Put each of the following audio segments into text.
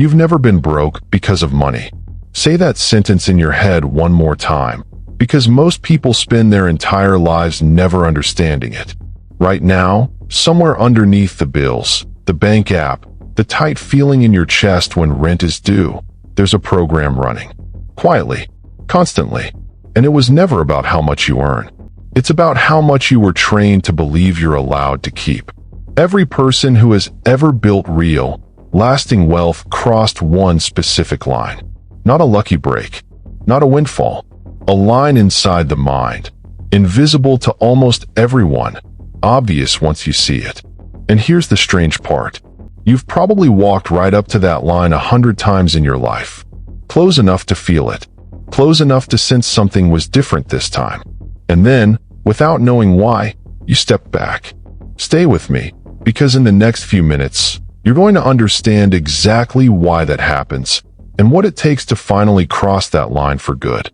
You've never been broke because of money. Say that sentence in your head one more time, because most people spend their entire lives never understanding it. Right now, somewhere underneath the bills, the bank app, the tight feeling in your chest when rent is due, there's a program running. Quietly, constantly. And it was never about how much you earn. It's about how much you were trained to believe you're allowed to keep. Every person who has ever built real, lasting wealth crossed one specific line. Not a lucky break, not a windfall, a line inside the mind, invisible to almost everyone, obvious once you see it. And here's the strange part. You've probably walked right up to that line 100 times in your life. Close enough to feel it. Close enough to sense something was different this time. And then, without knowing why, you step back. Stay with me, because in the next few minutes, you're going to understand exactly why that happens and what it takes to finally cross that line for good.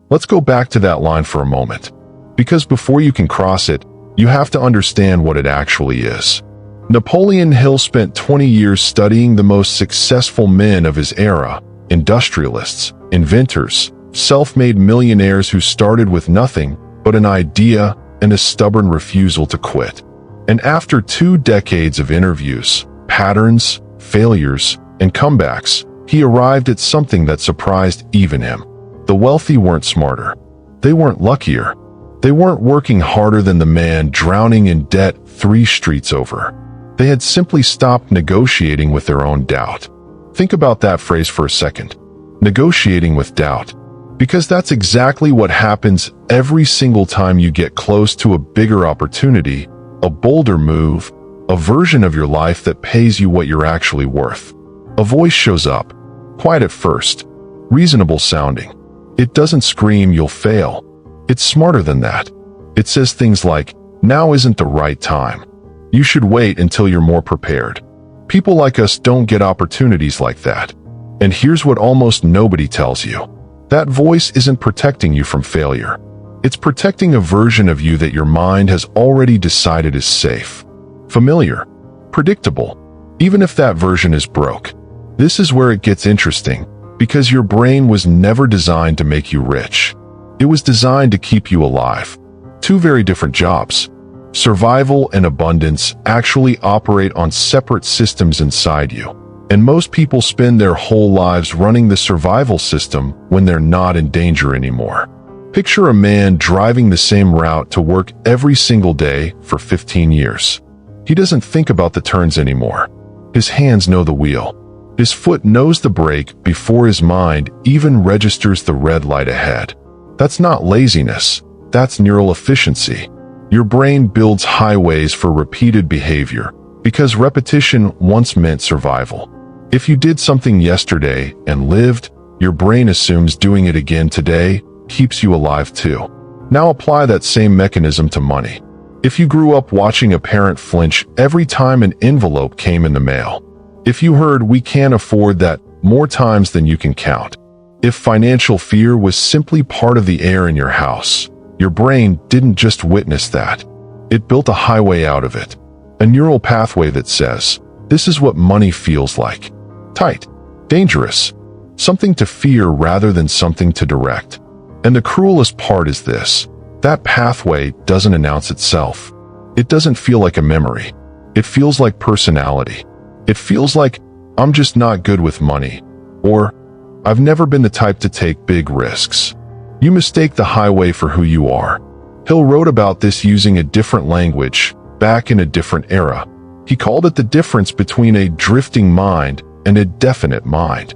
Let's go back to that line for a moment, because before you can cross it, you have to understand what it actually is. Napoleon Hill spent 20 years studying the most successful men of his era, industrialists, inventors, self-made millionaires who started with nothing but an idea and a stubborn refusal to quit. And after 2 decades of interviews, patterns, failures, and comebacks, he arrived at something that surprised even him. The wealthy weren't smarter. They weren't luckier. They weren't working harder than the man drowning in debt 3 streets over. They had simply stopped negotiating with their own doubt. Think about that phrase for a second. Negotiating with doubt. Because that's exactly what happens every single time you get close to a bigger opportunity, a bolder move, a version of your life that pays you what you're actually worth. A voice shows up, quiet at first, reasonable sounding. It doesn't scream you'll fail. It's smarter than that. It says things like, now isn't the right time. You should wait until you're more prepared. People like us don't get opportunities like that. And here's what almost nobody tells you. That voice isn't protecting you from failure. It's protecting a version of you that your mind has already decided is safe, familiar, predictable, even if that version is broke. This is where it gets interesting, because your brain was never designed to make you rich. It was designed to keep you alive. 2 very different jobs. Survival and abundance actually operate on separate systems inside you. And most people spend their whole lives running the survival system when they're not in danger anymore. Picture a man driving the same route to work every single day for 15 years. He doesn't think about the turns anymore. His hands know the wheel. His foot knows the brake before his mind even registers the red light ahead. That's not laziness. That's neural efficiency. Your brain builds highways for repeated behavior because repetition once meant survival. If you did something yesterday and lived, your brain assumes doing it again today keeps you alive too. Now apply that same mechanism to money. If you grew up watching a parent flinch every time an envelope came in the mail, if you heard "we can't afford that" more times than you can count, if financial fear was simply part of the air in your house, your brain didn't just witness that. It built a highway out of it. A neural pathway that says, this is what money feels like. Tight, dangerous, something to fear rather than something to direct. And the cruelest part is this. That pathway doesn't announce itself. It doesn't feel like a memory. It feels like personality. It feels like, I'm just not good with money. Or, I've never been the type to take big risks. You mistake the highway for who you are. Hill wrote about this using a different language, back in a different era. He called it the difference between a drifting mind and a definite mind.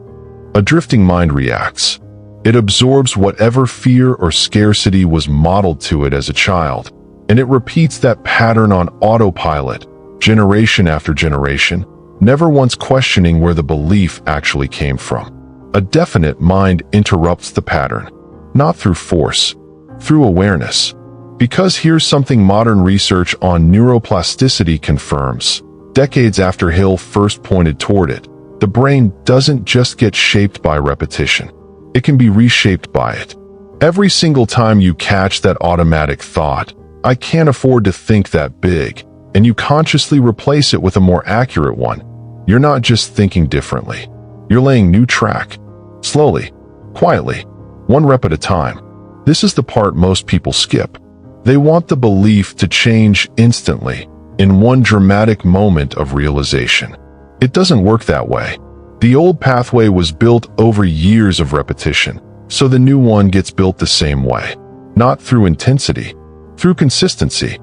A drifting mind reacts. It absorbs whatever fear or scarcity was modeled to it as a child, and it repeats that pattern on autopilot, generation after generation, never once questioning where the belief actually came from. A definite mind interrupts the pattern, not through force, through awareness. Because here's something modern research on neuroplasticity confirms. Decades after Hill first pointed toward it, the brain doesn't just get shaped by repetition. It can be reshaped by it. Every single time you catch that automatic thought, I can't afford to think that big, and you consciously replace it with a more accurate one, you're not just thinking differently. You're laying new track. Slowly, quietly, one rep at a time. This is the part most people skip. They want the belief to change instantly, in one dramatic moment of realization. It doesn't work that way. The old pathway was built over years of repetition, so the new one gets built the same way. Not through intensity, through consistency.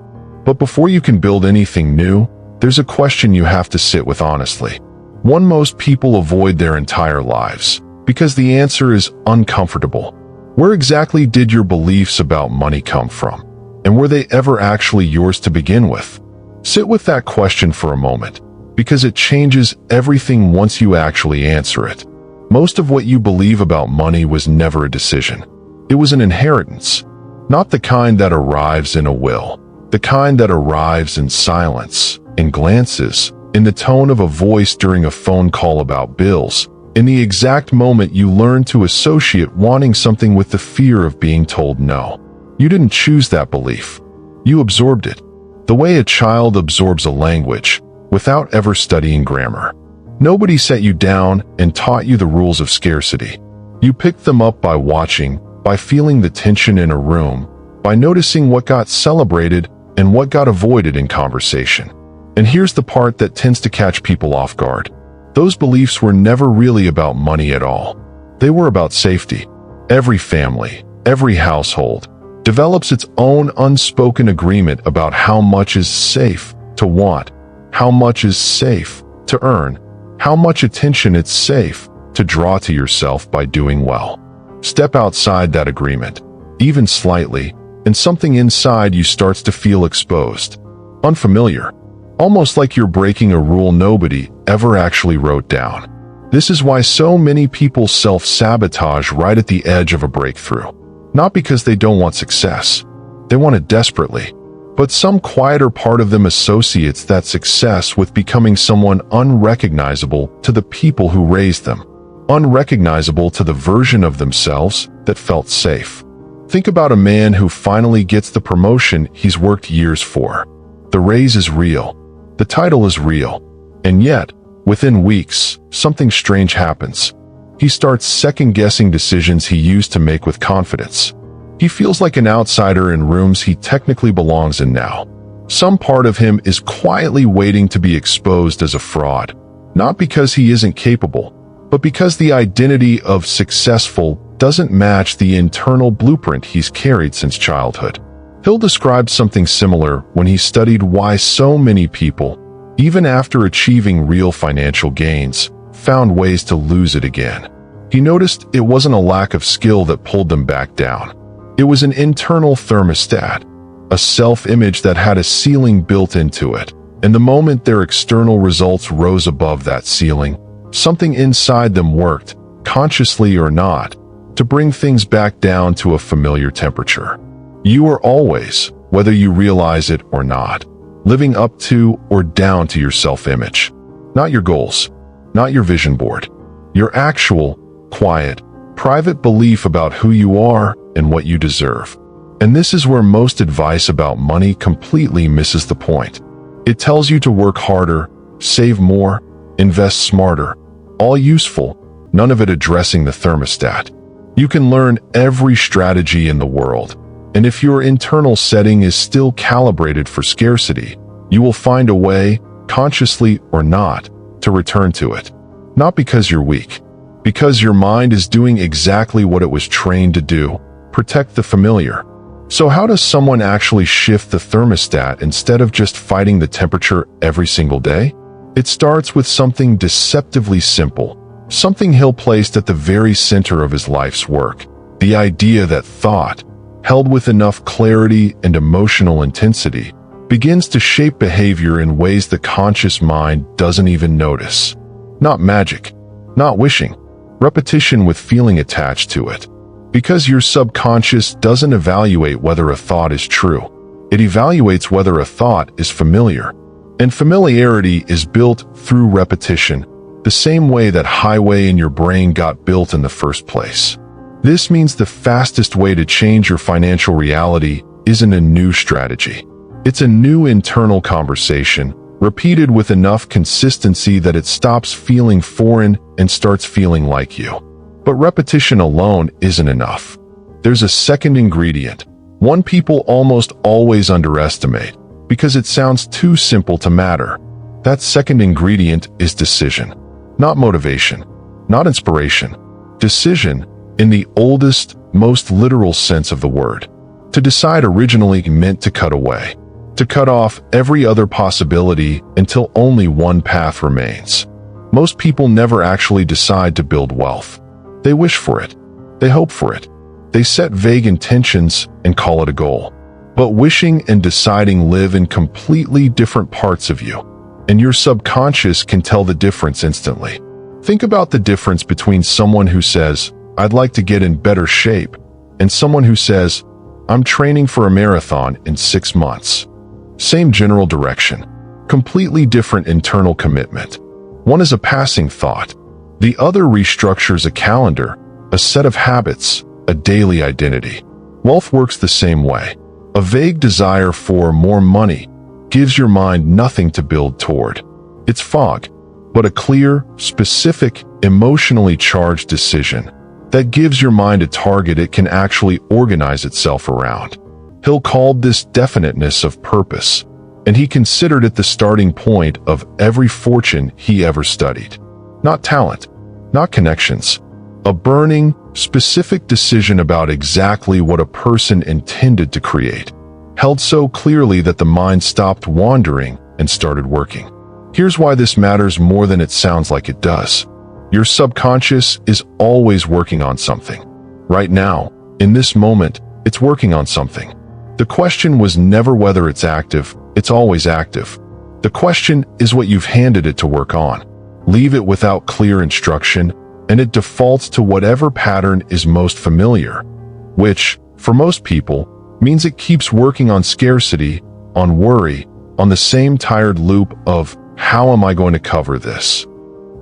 But before you can build anything new, there's a question you have to sit with honestly. One most people avoid their entire lives, because the answer is uncomfortable. Where exactly did your beliefs about money come from? And were they ever actually yours to begin with? Sit with that question for a moment, because it changes everything once you actually answer it. Most of what you believe about money was never a decision. It was an inheritance. Not the kind that arrives in a will. The kind that arrives in silence, in glances, in the tone of a voice during a phone call about bills, in the exact moment you learn to associate wanting something with the fear of being told no. You didn't choose that belief. You absorbed it. The way a child absorbs a language, without ever studying grammar. Nobody set you down and taught you the rules of scarcity. You picked them up by watching, by feeling the tension in a room, by noticing what got celebrated and what got avoided in conversation. And here's the part that tends to catch people off guard. Those beliefs were never really about money at all. They were about safety. Every family, every household, develops its own unspoken agreement about how much is safe to want, how much is safe to earn, how much attention it's safe to draw to yourself by doing well. Step outside that agreement, even slightly, and something inside you starts to feel exposed. Unfamiliar. Almost like you're breaking a rule nobody ever actually wrote down. This is why so many people self-sabotage right at the edge of a breakthrough. Not because they don't want success. They want it desperately. But some quieter part of them associates that success with becoming someone unrecognizable to the people who raised them. Unrecognizable to the version of themselves that felt safe. Think about a man who finally gets the promotion he's worked years for. The raise is real. The title is real. And yet, within weeks, something strange happens. He starts second-guessing decisions he used to make with confidence. He feels like an outsider in rooms he technically belongs in now. Some part of him is quietly waiting to be exposed as a fraud. Not because he isn't capable, but because the identity of successful doesn't match the internal blueprint he's carried since childhood. Hill described something similar when he studied why so many people, even after achieving real financial gains, found ways to lose it again. He noticed it wasn't a lack of skill that pulled them back down. It was an internal thermostat, a self-image that had a ceiling built into it. And the moment their external results rose above that ceiling, something inside them worked, consciously or not, to bring things back down to a familiar temperature. You are always, whether you realize it or not, living up to or down to your self-image. Not your goals, not your vision board. Your actual, quiet, private belief about who you are and what you deserve. And this is where most advice about money completely misses the point. It tells you to work harder, save more, invest smarter. All useful, none of it addressing the thermostat. You can learn every strategy in the world, and if your internal setting is still calibrated for scarcity, you will find a way, consciously or not, to return to it. Not because you're weak, because your mind is doing exactly what it was trained to do, protect the familiar. So how does someone actually shift the thermostat instead of just fighting the temperature every single day? It starts with something deceptively simple, something Hill placed at the very center of his life's work. The idea that thought, held with enough clarity and emotional intensity, begins to shape behavior in ways the conscious mind doesn't even notice. Not magic, not wishing, repetition with feeling attached to it. Because your subconscious doesn't evaluate whether a thought is true. It evaluates whether a thought is familiar. And familiarity is built through repetition, the same way that highway in your brain got built in the first place. This means the fastest way to change your financial reality isn't a new strategy. It's a new internal conversation, repeated with enough consistency that it stops feeling foreign and starts feeling like you. But repetition alone isn't enough. There's a second ingredient, one people almost always underestimate, because it sounds too simple to matter. That second ingredient is decision. Not motivation, not inspiration. Decision, in the oldest, most literal sense of the word. To decide originally meant to cut away, to cut off every other possibility until only one path remains. Most people never actually decide to build wealth. They wish for it. They hope for it. They set vague intentions and call it a goal. But wishing and deciding live in completely different parts of you, and your subconscious can tell the difference instantly. Think about the difference between someone who says, "I'd like to get in better shape," and someone who says, "I'm training for a marathon in 6 months." Same general direction, completely different internal commitment. One is a passing thought. The other restructures a calendar, a set of habits, a daily identity. Wealth works the same way. A vague desire for more money gives your mind nothing to build toward. It's fog, but a clear, specific, emotionally charged decision that gives your mind a target it can actually organize itself around. Hill called this definiteness of purpose, and he considered it the starting point of every fortune he ever studied. Not talent, not connections. A burning, specific decision about exactly what a person intended to create, held so clearly that the mind stopped wandering and started working. Here's why this matters more than it sounds like it does. Your subconscious is always working on something. Right now, in this moment, it's working on something. The question was never whether it's active, it's always active. The question is what you've handed it to work on. Leave it without clear instruction, and it defaults to whatever pattern is most familiar, which, for most people, means it keeps working on scarcity, on worry, on the same tired loop of, how am I going to cover this?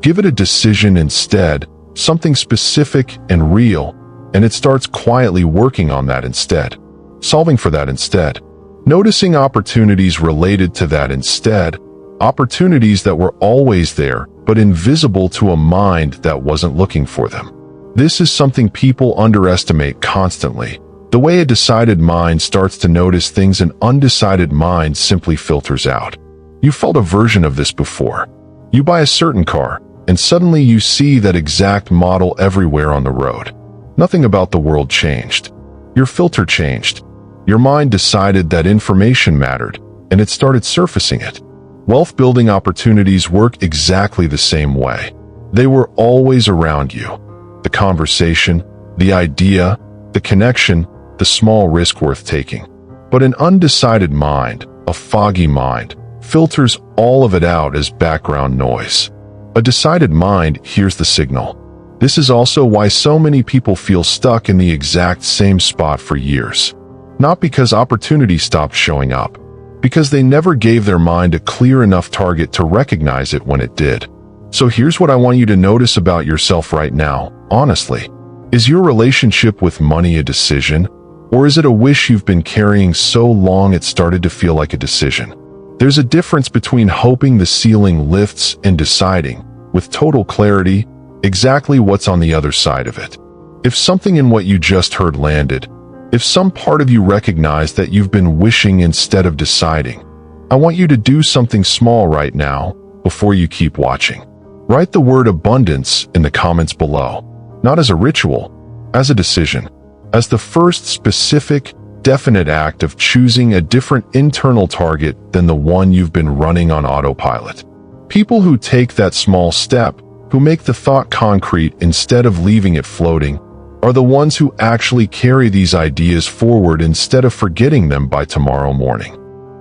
Give it a decision instead, something specific and real, and it starts quietly working on that instead, solving for that instead, noticing opportunities related to that instead, opportunities that were always there, but invisible to a mind that wasn't looking for them. This is something people underestimate constantly. The way a decided mind starts to notice things an undecided mind simply filters out. You felt a version of this before. You buy a certain car, and suddenly you see that exact model everywhere on the road. Nothing about the world changed. Your filter changed. Your mind decided that information mattered, and it started surfacing it. Wealth-building opportunities work exactly the same way. They were always around you. The conversation, the idea, the connection, the small risk worth taking. But an undecided mind, a foggy mind, filters all of it out as background noise. A decided mind hears the signal. This is also why so many people feel stuck in the exact same spot for years. Not because opportunity stopped showing up, because they never gave their mind a clear enough target to recognize it when it did. So here's what I want you to notice about yourself right now, honestly. Is your relationship with money a decision, or is it a wish you've been carrying so long it started to feel like a decision? There's a difference between hoping the ceiling lifts and deciding, with total clarity, exactly what's on the other side of it. If something in what you just heard landed, if some part of you recognized that you've been wishing instead of deciding, I want you to do something small right now before you keep watching. Write the word abundance in the comments below, not as a ritual, as a decision, as the first specific, definite act of choosing a different internal target than the one you've been running on autopilot. People who take that small step, who make the thought concrete instead of leaving it floating, are the ones who actually carry these ideas forward instead of forgetting them by tomorrow morning.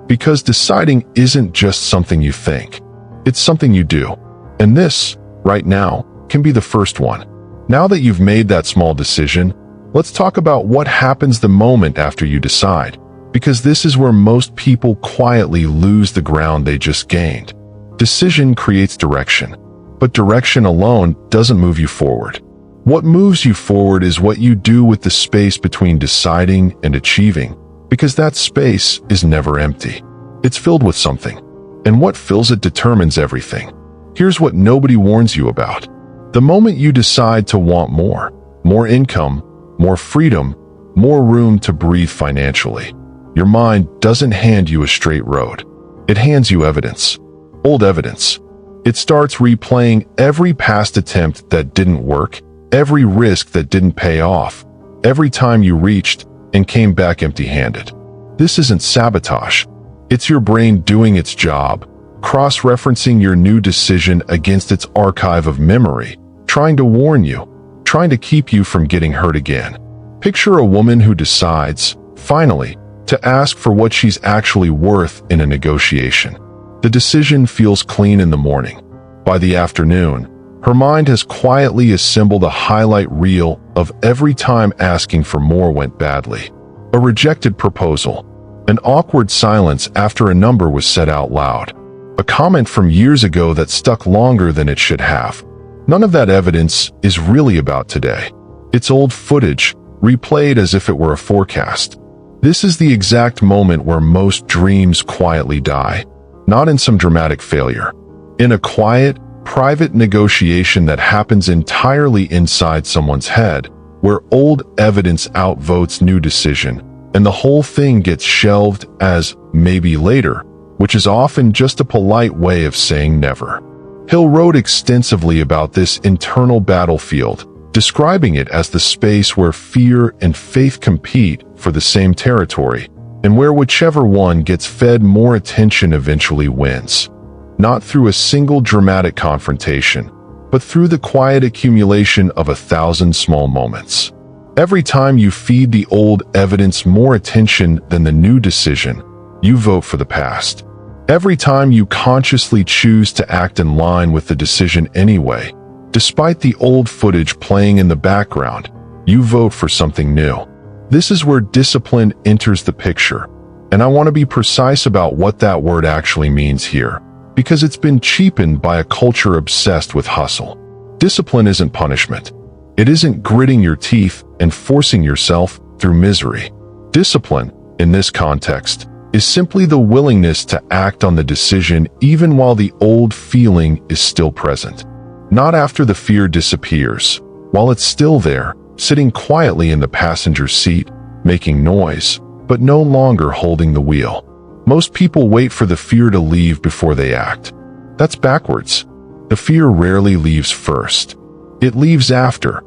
Because deciding isn't just something you think. It's something you do. And this, right now, can be the first one. Now that you've made that small decision, let's talk about what happens the moment after you decide, because this is where most people quietly lose the ground they just gained. Decision creates direction, but direction alone doesn't move you forward. What moves you forward is what you do with the space between deciding and achieving, because that space is never empty. It's filled with something. and what fills it determines everything. Here's what nobody warns you about. The moment you decide to want more income, more freedom, more room to breathe financially, your mind doesn't hand you a straight road. It hands you evidence. Old evidence. It starts replaying every past attempt that didn't work, every risk that didn't pay off, every time you reached and came back empty-handed. This isn't sabotage. It's your brain doing its job, cross-referencing your new decision against its archive of memory, trying to warn you, trying to keep you from getting hurt again. Picture a woman who decides, finally, to ask for what she's actually worth in a negotiation. The decision feels clean in the morning. By the afternoon, her mind has quietly assembled a highlight reel of every time asking for more went badly. A rejected proposal, an awkward silence after a number was said out loud, a comment from years ago that stuck longer than it should have. None of that evidence is really about today. It's old footage, replayed as if it were a forecast. This is the exact moment where most dreams quietly die, not in some dramatic failure. In a quiet, private negotiation that happens entirely inside someone's head, where old evidence outvotes new decision, and the whole thing gets shelved as maybe later, which is often just a polite way of saying never. Hill wrote extensively about this internal battlefield, describing it as the space where fear and faith compete for the same territory, and where whichever one gets fed more attention eventually wins. Not through a single dramatic confrontation, but through the quiet accumulation of 1,000 small moments. Every time you feed the old evidence more attention than the new decision, you vote for the past. Every time you consciously choose to act in line with the decision anyway, despite the old footage playing in the background, you vote for something new. This is where discipline enters the picture, and I want to be precise about what that word actually means here, because it's been cheapened by a culture obsessed with hustle. Discipline isn't punishment. It isn't gritting your teeth and forcing yourself through misery. Discipline, in this context, is simply the willingness to act on the decision even while the old feeling is still present. Not after the fear disappears, while it's still there, sitting quietly in the passenger seat, making noise, but no longer holding the wheel. Most people wait for the fear to leave before they act. That's backwards. The fear rarely leaves first. It leaves after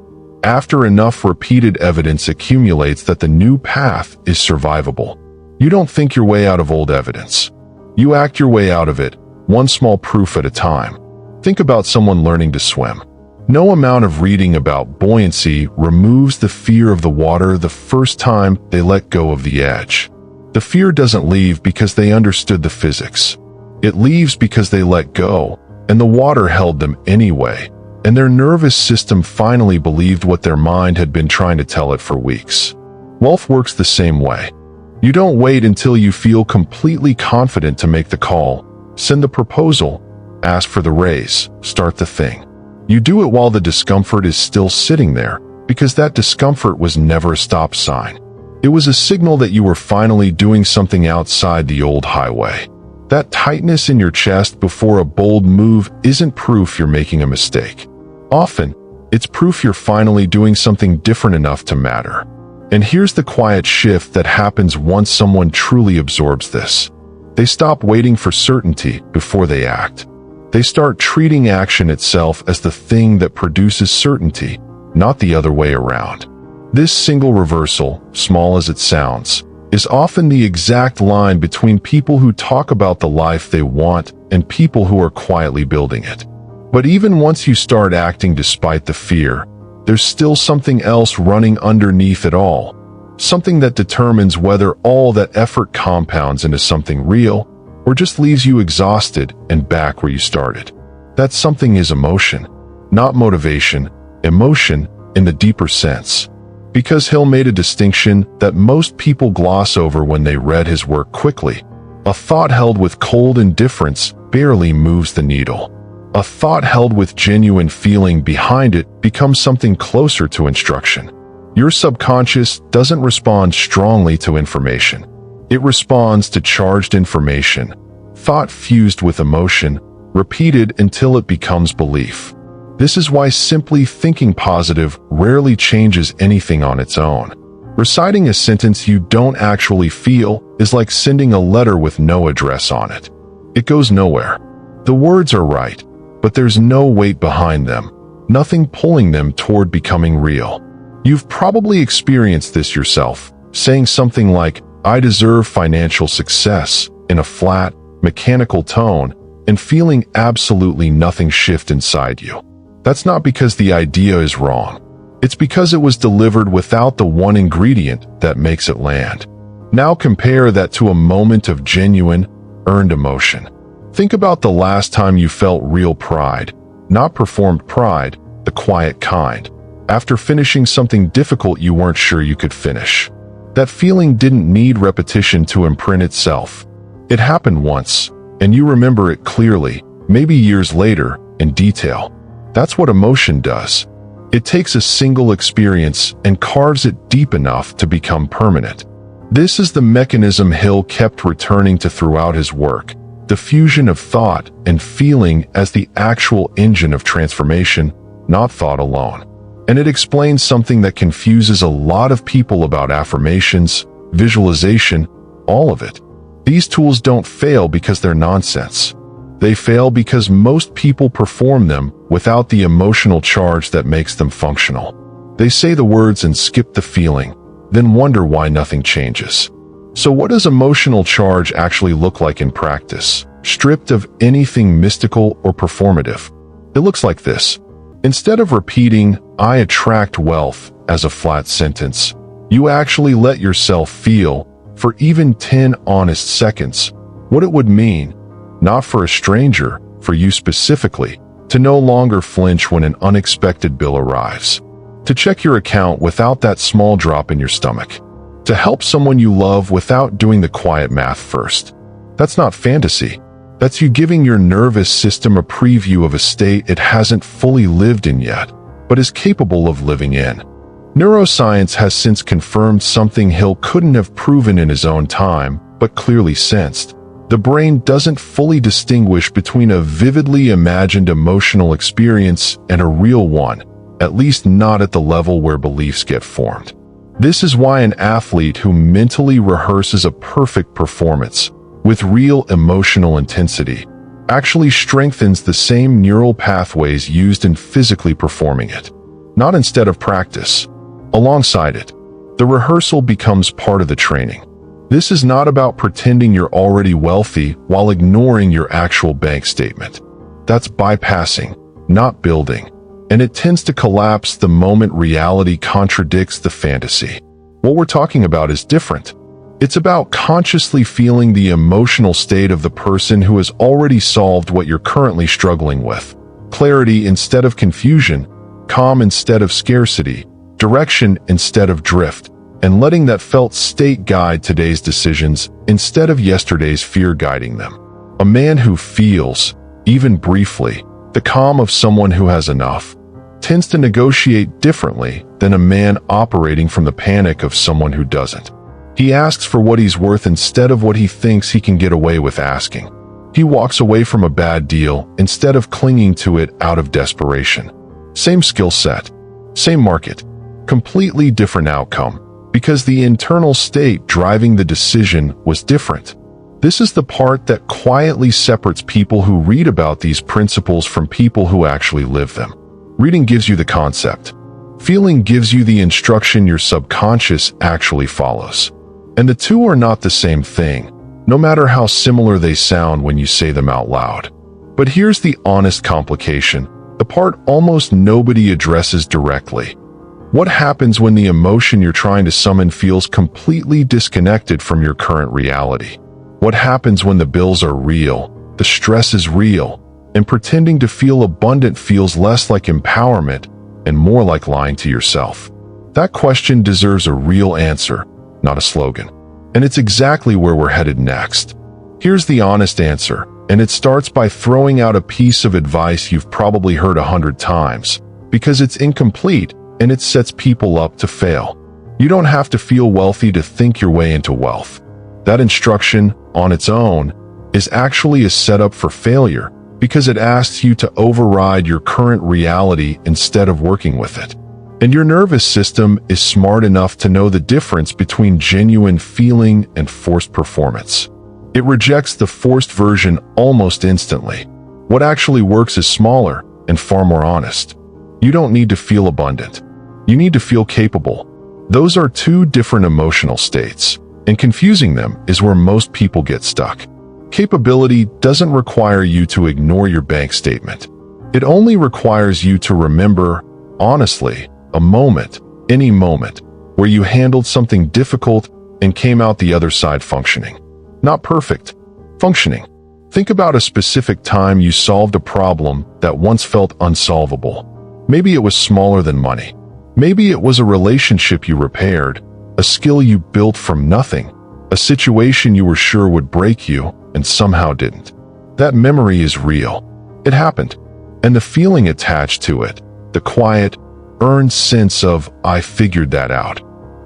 enough repeated evidence accumulates that the new path is survivable. You don't think your way out of old evidence. You act your way out of it, one small proof at a time. Think about someone learning to swim. No amount of reading about buoyancy removes the fear of the water the first time they let go of the edge. The fear doesn't leave because they understood the physics. It leaves because they let go, and the water held them anyway, and their nervous system finally believed what their mind had been trying to tell it for weeks. Wealth works the same way. You don't wait until you feel completely confident to make the call, send the proposal, ask for the raise, start the thing. You do it while the discomfort is still sitting there, because that discomfort was never a stop sign. It was a signal that you were finally doing something outside the old highway. That tightness in your chest before a bold move isn't proof you're making a mistake. Often, it's proof you're finally doing something different enough to matter. And here's the quiet shift that happens once someone truly absorbs this. They stop waiting for certainty before they act. They start treating action itself as the thing that produces certainty, not the other way around. This single reversal, small as it sounds, is often the exact line between people who talk about the life they want and people who are quietly building it. But even once you start acting despite the fear, there's still something else running underneath it all, something that determines whether all that effort compounds into something real or just leaves you exhausted and back where you started. That something is emotion, not motivation, emotion in the deeper sense. Because Hill made a distinction that most people gloss over when they read his work quickly. A thought held with cold indifference barely moves the needle. A thought held with genuine feeling behind it becomes something closer to instruction. Your subconscious doesn't respond strongly to information. It responds to charged information, thought fused with emotion, repeated until it becomes belief. This is why simply thinking positive rarely changes anything on its own. Reciting a sentence you don't actually feel is like sending a letter with no address on it. It goes nowhere. The words are right, but there's no weight behind them, nothing pulling them toward becoming real. You've probably experienced this yourself, saying something like, "I deserve financial success," in a flat, mechanical tone, and feeling absolutely nothing shift inside you. That's not because the idea is wrong. It's because it was delivered without the one ingredient that makes it land. Now compare that to a moment of genuine, earned emotion. Think about the last time you felt real pride, not performed pride, the quiet kind. After finishing something difficult you weren't sure you could finish. That feeling didn't need repetition to imprint itself. It happened once, and you remember it clearly, maybe years later, in detail. That's what emotion does. It takes a single experience and carves it deep enough to become permanent. This is the mechanism Hill kept returning to throughout his work, the fusion of thought and feeling as the actual engine of transformation, not thought alone. And it explains something that confuses a lot of people about affirmations, visualization, all of it. These tools don't fail because they're nonsense. They fail because most people perform them without the emotional charge that makes them functional. They say the words and skip the feeling, then wonder why nothing changes. So what does emotional charge actually look like in practice, stripped of anything mystical or performative? It looks like this. Instead of repeating, "I attract wealth," as a flat sentence, you actually let yourself feel, for even 10 honest seconds, what it would mean, not for a stranger, for you specifically, to no longer flinch when an unexpected bill arrives. To check your account without that small drop in your stomach. To help someone you love without doing the quiet math first. That's not fantasy. That's you giving your nervous system a preview of a state it hasn't fully lived in yet, but is capable of living in. Neuroscience has since confirmed something Hill couldn't have proven in his own time, but clearly sensed. The brain doesn't fully distinguish between a vividly imagined emotional experience and a real one, at least not at the level where beliefs get formed. This is why an athlete who mentally rehearses a perfect performance, with real emotional intensity, actually strengthens the same neural pathways used in physically performing it. Not instead of practice. Alongside it, the rehearsal becomes part of the training. This is not about pretending you're already wealthy while ignoring your actual bank statement. That's bypassing, not building, and it tends to collapse the moment reality contradicts the fantasy. What we're talking about is different. It's about consciously feeling the emotional state of the person who has already solved what you're currently struggling with. Clarity instead of confusion, calm instead of scarcity, direction instead of drift, and letting that felt state guide today's decisions instead of yesterday's fear guiding them. A man who feels, even briefly, the calm of someone who has enough, tends to negotiate differently than a man operating from the panic of someone who doesn't. He asks for what he's worth instead of what he thinks he can get away with asking. He walks away from a bad deal instead of clinging to it out of desperation. Same skill set, same market, completely different outcome, because the internal state driving the decision was different. This is the part that quietly separates people who read about these principles from people who actually live them. Reading gives you the concept. Feeling gives you the instruction your subconscious actually follows. And the two are not the same thing, no matter how similar they sound when you say them out loud. But here's the honest complication, the part almost nobody addresses directly. What happens when the emotion you're trying to summon feels completely disconnected from your current reality? What happens when the bills are real, the stress is real, and pretending to feel abundant feels less like empowerment and more like lying to yourself? That question deserves a real answer, not a slogan. And it's exactly where we're headed next. Here's the honest answer, and it starts by throwing out a piece of advice you've probably heard 100 times, because it's incomplete and it sets people up to fail. You don't have to feel wealthy to think your way into wealth. That instruction, on its own, is actually a setup for failure because it asks you to override your current reality instead of working with it. And your nervous system is smart enough to know the difference between genuine feeling and forced performance. It rejects the forced version almost instantly. What actually works is smaller and far more honest. You don't need to feel abundant. You need to feel capable. Those are two different emotional states, and confusing them is where most people get stuck. Capability doesn't require you to ignore your bank statement. It only requires you to remember, honestly, a moment, any moment, where you handled something difficult and came out the other side functioning. Not perfect, functioning. Think about a specific time you solved a problem that once felt unsolvable. Maybe it was smaller than money. Maybe it was a relationship you repaired, a skill you built from nothing, a situation you were sure would break you and somehow didn't. That memory is real. It happened. And the feeling attached to it, the quiet, earned sense of, I figured that out,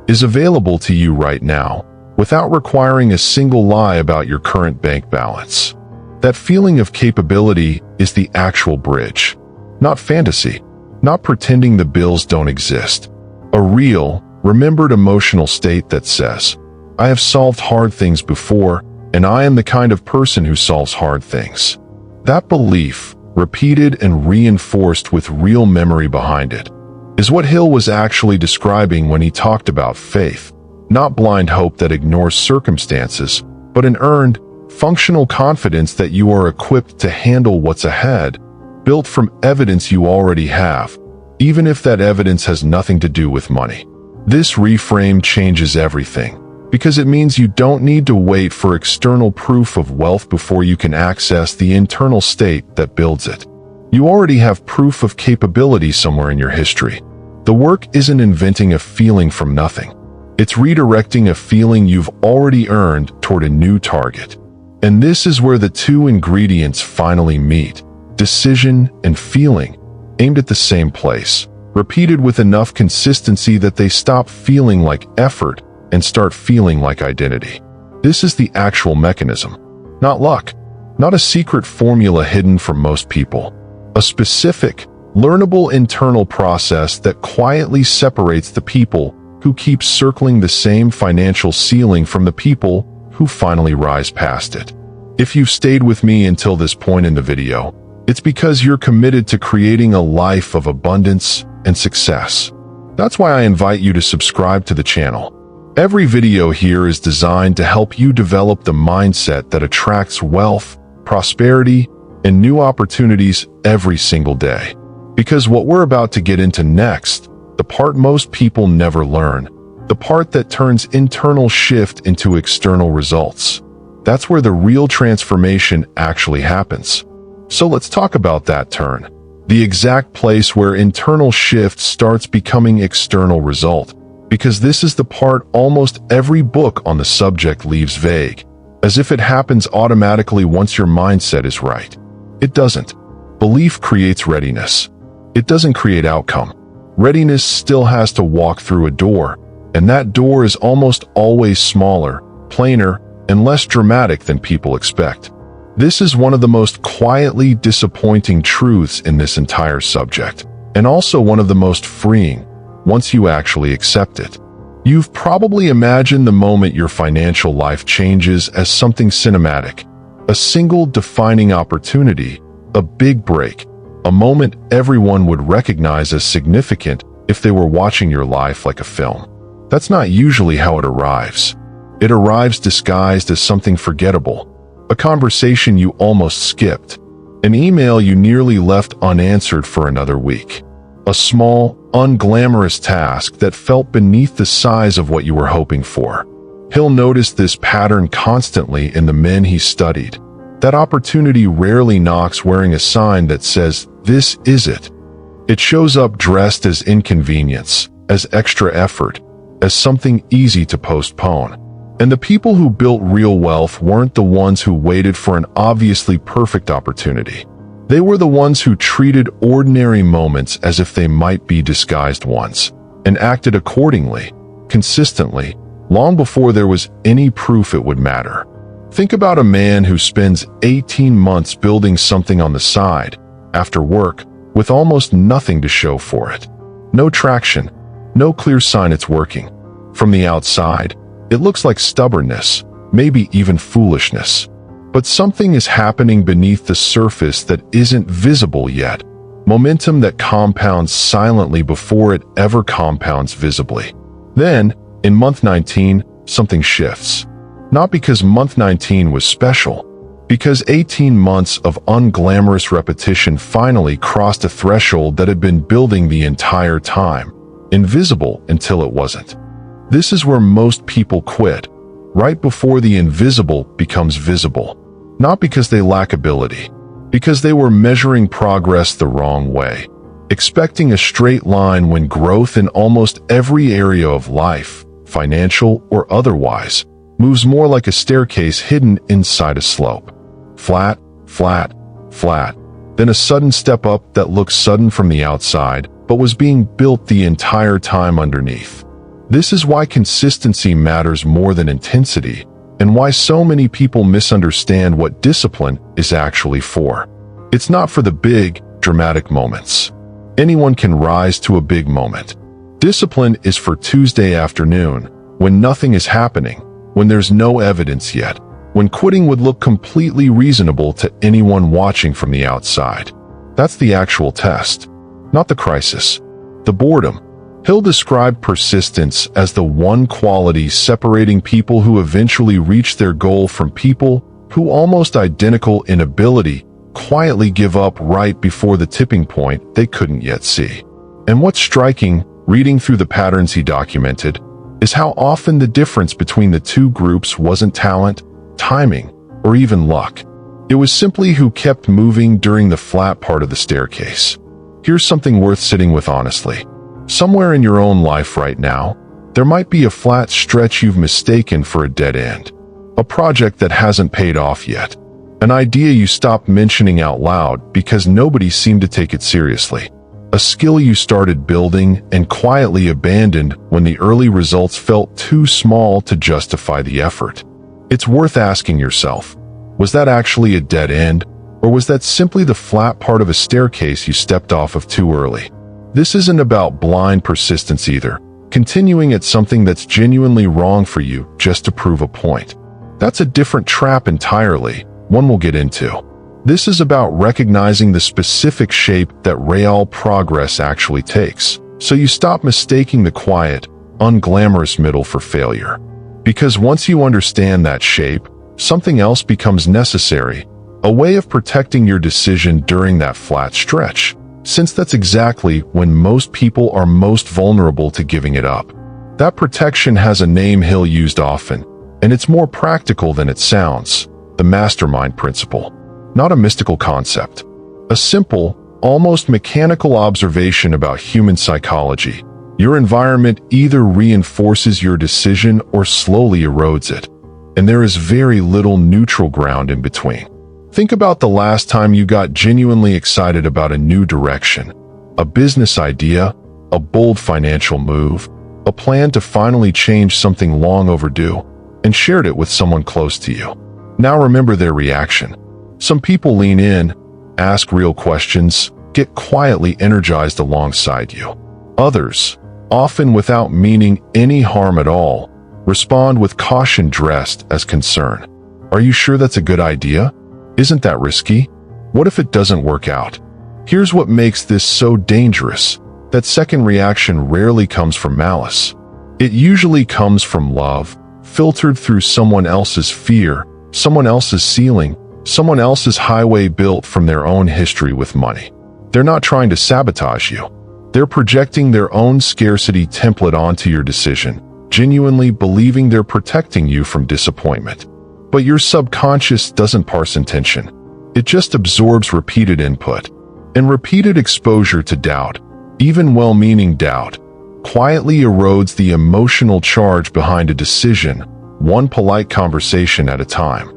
is available to you right now, without requiring a single lie about your current bank balance. That feeling of capability is the actual bridge. Not fantasy, not pretending the bills don't exist. A real, remembered emotional state that says, I have solved hard things before, and I am the kind of person who solves hard things. That belief, repeated and reinforced with real memory behind it, is what Hill was actually describing when he talked about faith. Not blind hope that ignores circumstances, but an earned, functional confidence that you are equipped to handle what's ahead, built from evidence you already have, even if that evidence has nothing to do with money. This reframe changes everything, because it means you don't need to wait for external proof of wealth before you can access the internal state that builds it. You already have proof of capability somewhere in your history. The work isn't inventing a feeling from nothing. It's redirecting a feeling you've already earned toward a new target. And this is where the two ingredients finally meet: decision and feeling, aimed at the same place, repeated with enough consistency that they stop feeling like effort and start feeling like identity. This is the actual mechanism, not luck, not a secret formula hidden from most people. A specific, learnable internal process that quietly separates the people who keep circling the same financial ceiling from the people who finally rise past it. If you've stayed with me until this point in the video, it's because you're committed to creating a life of abundance and success. That's why I invite you to subscribe to the channel. Every video here is designed to help you develop the mindset that attracts wealth, prosperity, and new opportunities every single day. Because what we're about to get into next, the part most people never learn, the part that turns internal shift into external results. That's where the real transformation actually happens. So let's talk about that turn, the exact place where internal shift starts becoming external result. Because this is the part almost every book on the subject leaves vague, as if it happens automatically once your mindset is right. It doesn't. Belief creates readiness. It doesn't create outcome. Readiness still has to walk through a door, and that door is almost always smaller, plainer, and less dramatic than people expect. This is one of the most quietly disappointing truths in this entire subject, and also one of the most freeing, once you actually accept it. You've probably imagined the moment your financial life changes as something cinematic, a single defining opportunity, a big break, a moment everyone would recognize as significant if they were watching your life like a film. That's not usually how it arrives. It arrives disguised as something forgettable, a conversation you almost skipped, an email you nearly left unanswered for another week, a small, unglamorous task that felt beneath the size of what you were hoping for. Hill noticed this pattern constantly in the men he studied. That opportunity rarely knocks wearing a sign that says, "This is it." It shows up dressed as inconvenience, as extra effort, as something easy to postpone. And the people who built real wealth weren't the ones who waited for an obviously perfect opportunity. They were the ones who treated ordinary moments as if they might be disguised ones, and acted accordingly, consistently, long before there was any proof it would matter. Think about a man who spends 18 months building something on the side, after work, with almost nothing to show for it. No traction, no clear sign it's working. From the outside, it looks like stubbornness, maybe even foolishness. But something is happening beneath the surface that isn't visible yet. Momentum that compounds silently before it ever compounds visibly. Then, in month 19, something shifts. Not because month 19 was special, because 18 months of unglamorous repetition finally crossed a threshold that had been building the entire time, invisible until it wasn't. This is where most people quit, right before the invisible becomes visible. Not because they lack ability, because they were measuring progress the wrong way, expecting a straight line when growth in almost every area of life, financial or otherwise, moves more like a staircase hidden inside a slope. Flat, flat, flat. Then a sudden step up that looks sudden from the outside, but was being built the entire time underneath. This is why consistency matters more than intensity, and why so many people misunderstand what discipline is actually for. It's not for the big, dramatic moments. Anyone can rise to a big moment. Discipline is for Tuesday afternoon, when nothing is happening, when there's no evidence yet, when quitting would look completely reasonable to anyone watching from the outside. That's the actual test, not the crisis. The boredom. Hill described persistence as the one quality separating people who eventually reach their goal from people who, almost identical in ability, quietly give up right before the tipping point they couldn't yet see. And what's striking, reading through the patterns he documented, is how often the difference between the two groups wasn't talent, timing, or even luck. It was simply who kept moving during the flat part of the staircase. Here's something worth sitting with honestly. Somewhere in your own life right now, there might be a flat stretch you've mistaken for a dead end. A project that hasn't paid off yet. An idea you stopped mentioning out loud because nobody seemed to take it seriously. A skill you started building and quietly abandoned when the early results felt too small to justify the effort. It's worth asking yourself, was that actually a dead end, or was that simply the flat part of a staircase you stepped off of too early? This isn't about blind persistence either, continuing at something that's genuinely wrong for you just to prove a point. That's a different trap entirely, one we'll get into. This is about recognizing the specific shape that real progress actually takes, so you stop mistaking the quiet, unglamorous middle for failure. Because once you understand that shape, something else becomes necessary, a way of protecting your decision during that flat stretch. Since that's exactly when most people are most vulnerable to giving it up. That protection has a name Hill used often, and it's more practical than it sounds, the mastermind principle. Not a mystical concept. A simple, almost mechanical observation about human psychology. Your environment either reinforces your decision or slowly erodes it, and there is very little neutral ground in between. Think about the last time you got genuinely excited about a new direction, a business idea, a bold financial move, a plan to finally change something long overdue, and shared it with someone close to you. Now remember their reaction. Some people lean in, ask real questions, get quietly energized alongside you. Others, often without meaning any harm at all, respond with caution dressed as concern. Are you sure that's a good idea? Isn't that risky? What if it doesn't work out? Here's what makes this so dangerous. That second reaction rarely comes from malice. It usually comes from love, filtered through someone else's fear, someone else's ceiling, someone else's highway built from their own history with money. They're not trying to sabotage you. They're projecting their own scarcity template onto your decision, genuinely believing they're protecting you from disappointment. But your subconscious doesn't parse intention. It just absorbs repeated input. And repeated exposure to doubt, even well-meaning doubt, quietly erodes the emotional charge behind a decision, one polite conversation at a time.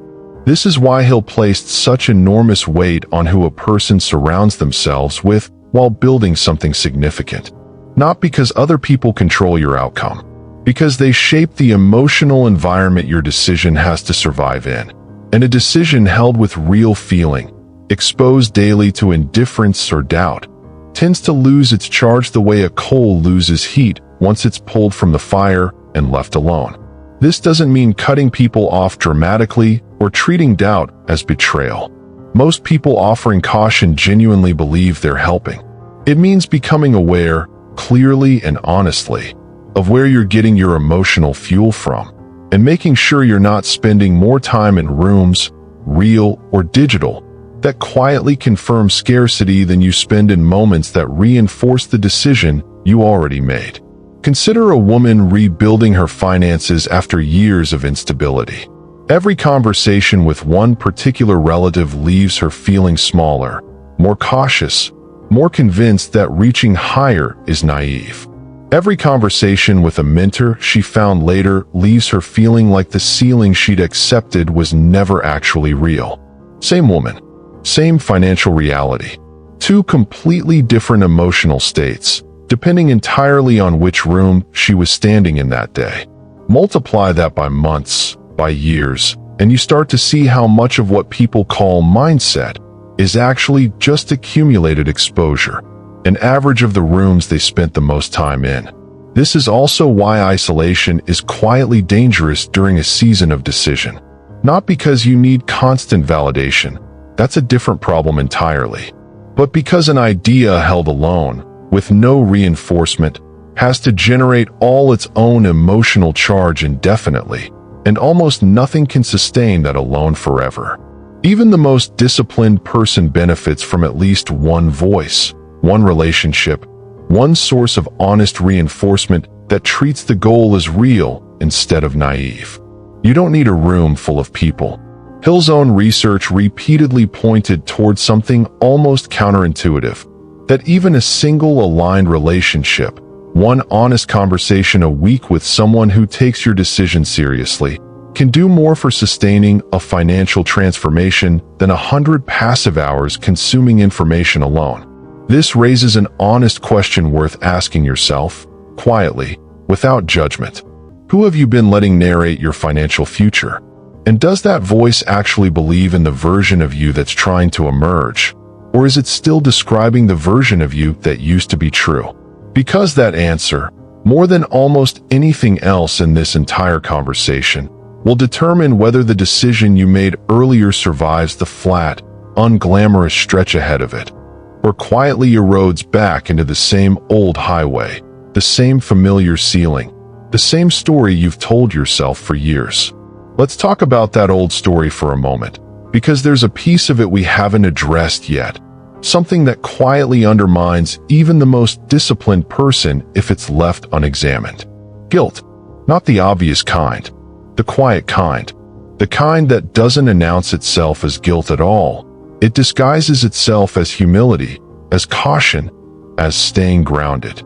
This is why Hill placed such enormous weight on who a person surrounds themselves with while building something significant. Not because other people control your outcome, because they shape the emotional environment your decision has to survive in. and a decision held with real feeling, exposed daily to indifference or doubt, tends to lose its charge the way a coal loses heat once it's pulled from the fire and left alone. This doesn't mean cutting people off dramatically or treating doubt as betrayal. Most people offering caution genuinely believe they're helping. It means becoming aware, clearly and honestly, of where you're getting your emotional fuel from, and making sure you're not spending more time in rooms, real or digital, that quietly confirm scarcity than you spend in moments that reinforce the decision you already made. Consider a woman rebuilding her finances after years of instability. Every conversation with one particular relative leaves her feeling smaller, more cautious, more convinced that reaching higher is naive. Every conversation with a mentor she found later leaves her feeling like the ceiling she'd accepted was never actually real. Same woman, same financial reality. Two completely different emotional states, depending entirely on which room she was standing in that day. Multiply that by months, by years, and you start to see how much of what people call mindset is actually just accumulated exposure, an average of the rooms they spent the most time in. This is also why isolation is quietly dangerous during a season of decision. Not because you need constant validation, that's a different problem entirely, but because an idea held alone, with no reinforcement, has to generate all its own emotional charge indefinitely, and almost nothing can sustain that alone forever. Even the most disciplined person benefits from at least one voice, one relationship, one source of honest reinforcement that treats the goal as real instead of naive. You don't need a room full of people. Hill's own research repeatedly pointed towards something almost counterintuitive, that even a single aligned relationship, one honest conversation a week with someone who takes your decision seriously, can do more for sustaining a financial transformation than 100 passive hours consuming information alone. This raises an honest question worth asking yourself, quietly, without judgment. Who have you been letting narrate your financial future? And does that voice actually believe in the version of you that's trying to emerge? Or is it still describing the version of you that used to be true? Because that answer, more than almost anything else in this entire conversation, will determine whether the decision you made earlier survives the flat, unglamorous stretch ahead of it, or quietly erodes back into the same old highway, the same familiar ceiling, the same story you've told yourself for years. Let's talk about that old story for a moment, because there's a piece of it we haven't addressed yet, something that quietly undermines even the most disciplined person if it's left unexamined. Guilt. Not the obvious kind, the quiet kind, the kind that doesn't announce itself as guilt at all. It disguises itself as humility, as caution, as staying grounded.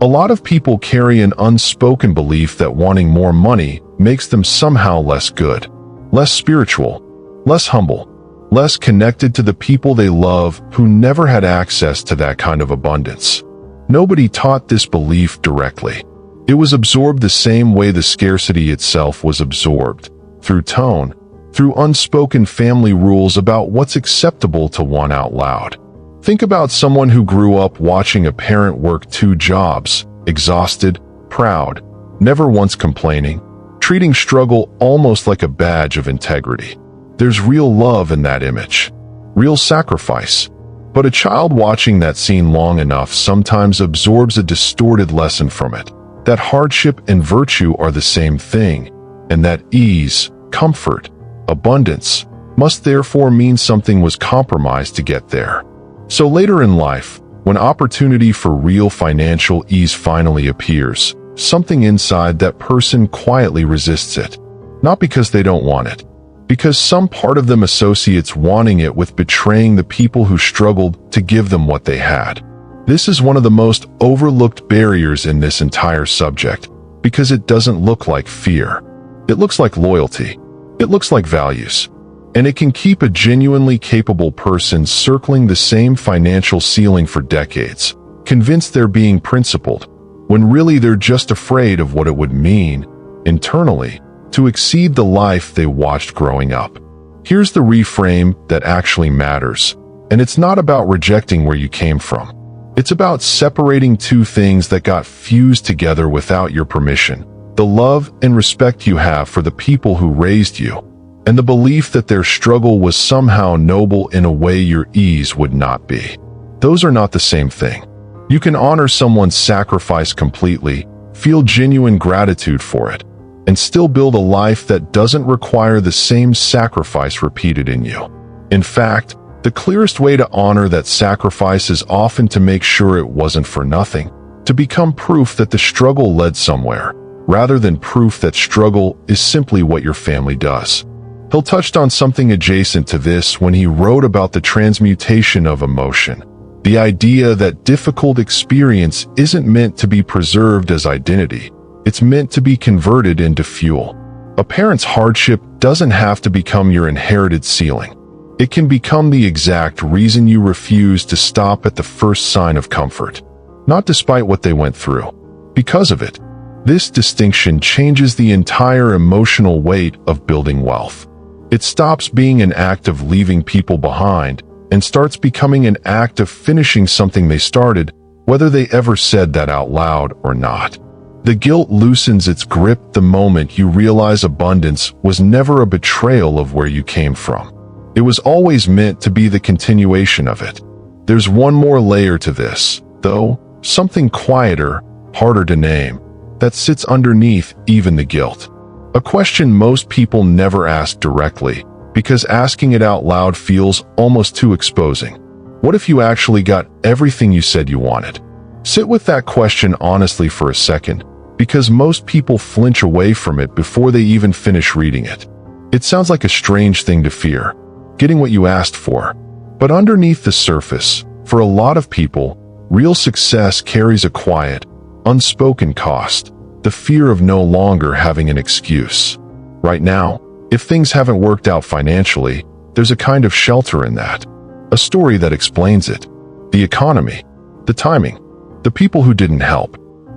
A lot of people carry an unspoken belief that wanting more money makes them somehow less good, less spiritual, less humble, less connected to the people they love who never had access to that kind of abundance. Nobody taught this belief directly. It was absorbed the same way the scarcity itself was absorbed, through tone, through unspoken family rules about what's acceptable to want out loud. Think about someone who grew up watching a parent work 2 jobs, exhausted, proud, never once complaining, treating struggle almost like a badge of integrity. There's real love in that image, real sacrifice. But a child watching that scene long enough sometimes absorbs a distorted lesson from it, that hardship and virtue are the same thing, and that ease, comfort, abundance must therefore mean something was compromised to get there. So later in life, when opportunity for real financial ease finally appears, something inside that person quietly resists it. Not because they don't want it, because some part of them associates wanting it with betraying the people who struggled to give them what they had. This is one of the most overlooked barriers in this entire subject, because it doesn't look like fear. It looks like loyalty. It looks like values. And it can keep a genuinely capable person circling the same financial ceiling for decades, convinced they're being principled, when really they're just afraid of what it would mean, internally, to exceed the life they watched growing up. Here's the reframe that actually matters. And it's not about rejecting where you came from. It's about separating two things that got fused together without your permission. The love and respect you have for the people who raised you, and the belief that their struggle was somehow noble in a way your ease would not be. Those are not the same thing. You can honor someone's sacrifice completely, feel genuine gratitude for it, and still build a life that doesn't require the same sacrifice repeated in you. In fact, the clearest way to honor that sacrifice is often to make sure it wasn't for nothing, to become proof that the struggle led somewhere, rather than proof that struggle is simply what your family does. Hill touched on something adjacent to this when he wrote about the transmutation of emotion, the idea that difficult experience isn't meant to be preserved as identity, it's meant to be converted into fuel. A parent's hardship doesn't have to become your inherited ceiling. It can become the exact reason you refuse to stop at the first sign of comfort, not despite what they went through. Because of it, this distinction changes the entire emotional weight of building wealth. It stops being an act of leaving people behind and starts becoming an act of finishing something they started, whether they ever said that out loud or not. The guilt loosens its grip the moment you realize abundance was never a betrayal of where you came from. It was always meant to be the continuation of it. There's one more layer to this, though, something quieter, harder to name, that sits underneath even the guilt. A question most people never ask directly, because asking it out loud feels almost too exposing. What if you actually got everything you said you wanted? Sit with that question honestly for a second, because most people flinch away from it before they even finish reading it. It sounds like a strange thing to fear, getting what you asked for. But underneath the surface, for a lot of people, real success carries a quiet, unspoken cost, the fear of no longer having an excuse. Right now, if things haven't worked out financially, there's a kind of shelter in that. A story that explains it. The economy, the timing, the people who didn't help,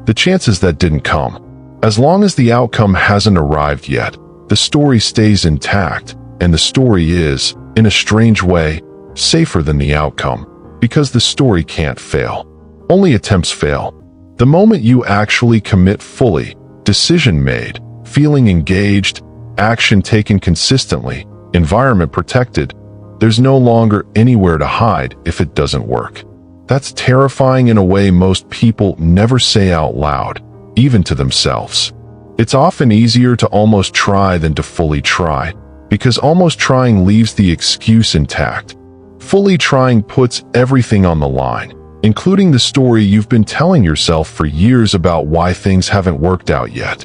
the chances that didn't come. As long as the outcome hasn't arrived yet, the story stays intact, and the story is, in a strange way, safer than the outcome, because the story can't fail. Only attempts fail. The moment you actually commit fully, decision made, feeling engaged, action taken consistently, environment protected, there's no longer anywhere to hide if it doesn't work. That's terrifying in a way most people never say out loud, even to themselves. It's often easier to almost try than to fully try, because almost trying leaves the excuse intact. Fully trying puts everything on the line, including the story you've been telling yourself for years about why things haven't worked out yet.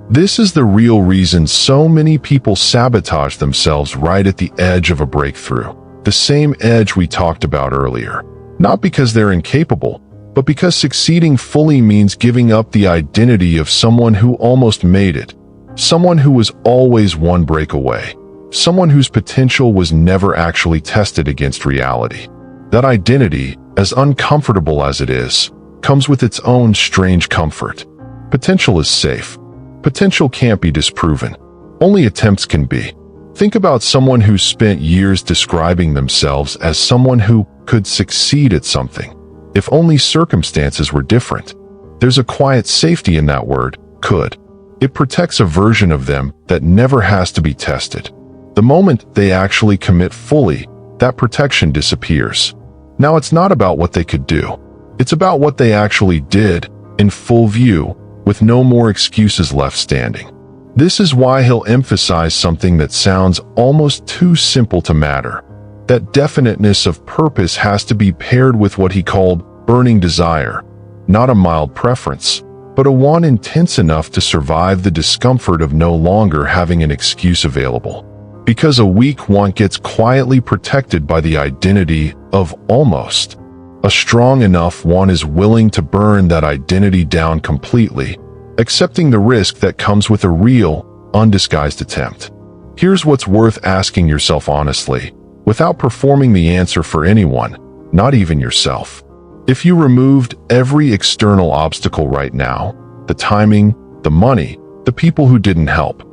This is the real reason so many people sabotage themselves right at the edge of a breakthrough, the same edge we talked about earlier. Not because they're incapable, but because succeeding fully means giving up the identity of someone who almost made it, someone who was always one break away, someone whose potential was never actually tested against reality. That identity, as uncomfortable as it is, comes with its own strange comfort. Potential is safe. Potential can't be disproven. Only attempts can be. Think about someone who spent years describing themselves as someone who could succeed at something, if only circumstances were different. There's a quiet safety in that word, could. It protects a version of them that never has to be tested. The moment they actually commit fully, that protection disappears. Now it's not about what they could do. It's about what they actually did, in full view, with no more excuses left standing. This is why he'll emphasize something that sounds almost too simple to matter. That definiteness of purpose has to be paired with what he called burning desire, not a mild preference, but a one intense enough to survive the discomfort of no longer having an excuse available. Because a weak want gets quietly protected by the identity of almost. A strong enough one is willing to burn that identity down completely, accepting the risk that comes with a real, undisguised attempt. Here's what's worth asking yourself honestly, without performing the answer for anyone, not even yourself. If you removed every external obstacle right now, the timing, the money, the people who didn't help,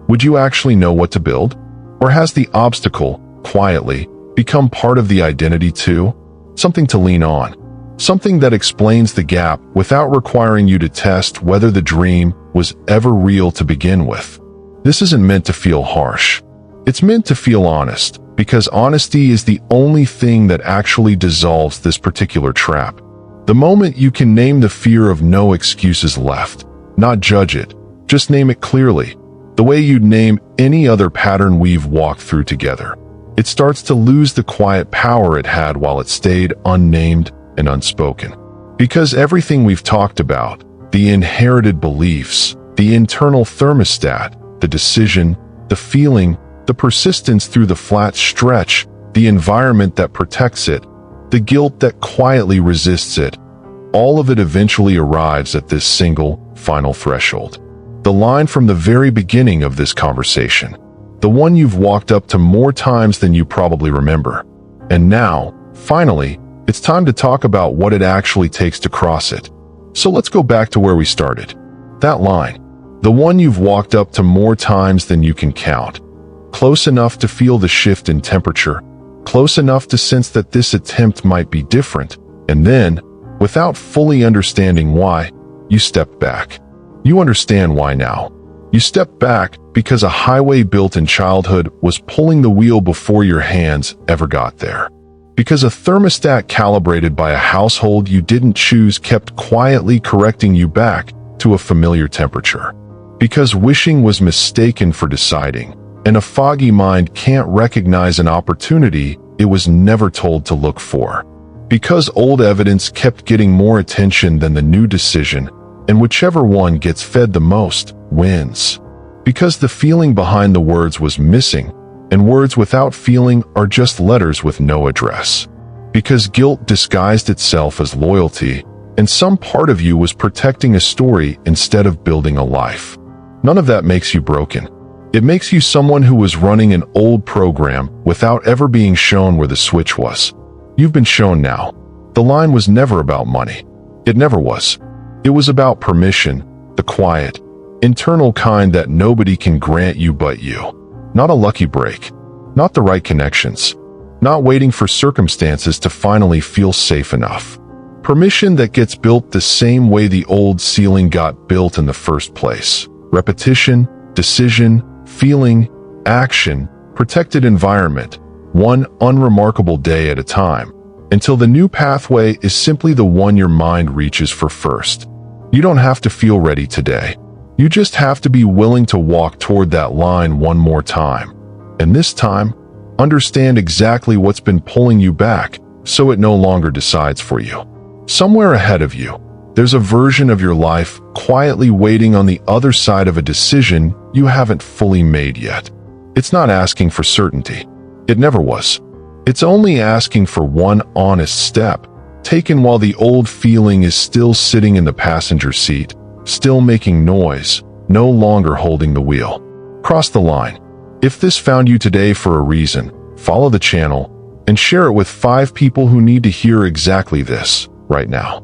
would you actually know what to build? Or has the obstacle, quietly, become part of the identity too? Something to lean on. Something that explains the gap without requiring you to test whether the dream was ever real to begin with. This isn't meant to feel harsh. It's meant to feel honest, because honesty is the only thing that actually dissolves this particular trap. The moment you can name the fear of no excuses left, not judge it, just name it clearly, the way you'd name any other pattern we've walked through together, it starts to lose the quiet power it had while it stayed unnamed and unspoken. Because everything we've talked about, the inherited beliefs, the internal thermostat, the decision, the feeling, the persistence through the flat stretch, the environment that protects it, the guilt that quietly resists it, all of it eventually arrives at this single, final threshold. The line from the very beginning of this conversation, the one you've walked up to more times than you probably remember. And now, finally, it's time to talk about what it actually takes to cross it. So let's go back to where we started. That line, the one you've walked up to more times than you can count. Close enough to feel the shift in temperature, close enough to sense that this attempt might be different, and then, without fully understanding why, you step back. You understand why now. You step back because a highway built in childhood was pulling the wheel before your hands ever got there. Because a thermostat calibrated by a household you didn't choose kept quietly correcting you back to a familiar temperature. Because wishing was mistaken for deciding, and a foggy mind can't recognize an opportunity it was never told to look for. Because old evidence kept getting more attention than the new decision, and whichever one gets fed the most wins. Because the feeling behind the words was missing, and words without feeling are just letters with no address. Because guilt disguised itself as loyalty, and some part of you was protecting a story instead of building a life. None of that makes you broken. It makes you someone who was running an old program without ever being shown where the switch was. You've been shown now. The line was never about money. It never was. It was about permission, the quiet, internal kind that nobody can grant you but you. Not a lucky break. Not the right connections. Not waiting for circumstances to finally feel safe enough. Permission that gets built the same way the old ceiling got built in the first place. Repetition, decision, feeling, action, protected environment, one unremarkable day at a time, until the new pathway is simply the one your mind reaches for first. You don't have to feel ready today. You just have to be willing to walk toward that line one more time. And this time, understand exactly what's been pulling you back, so it no longer decides for you. Somewhere ahead of you, there's a version of your life quietly waiting on the other side of a decision you haven't fully made yet. It's not asking for certainty. It never was. It's only asking for one honest step, taken while the old feeling is still sitting in the passenger seat, still making noise, no longer holding the wheel. Cross the line. If this found you today for a reason, follow the channel and share it with 5 people who need to hear exactly this right now.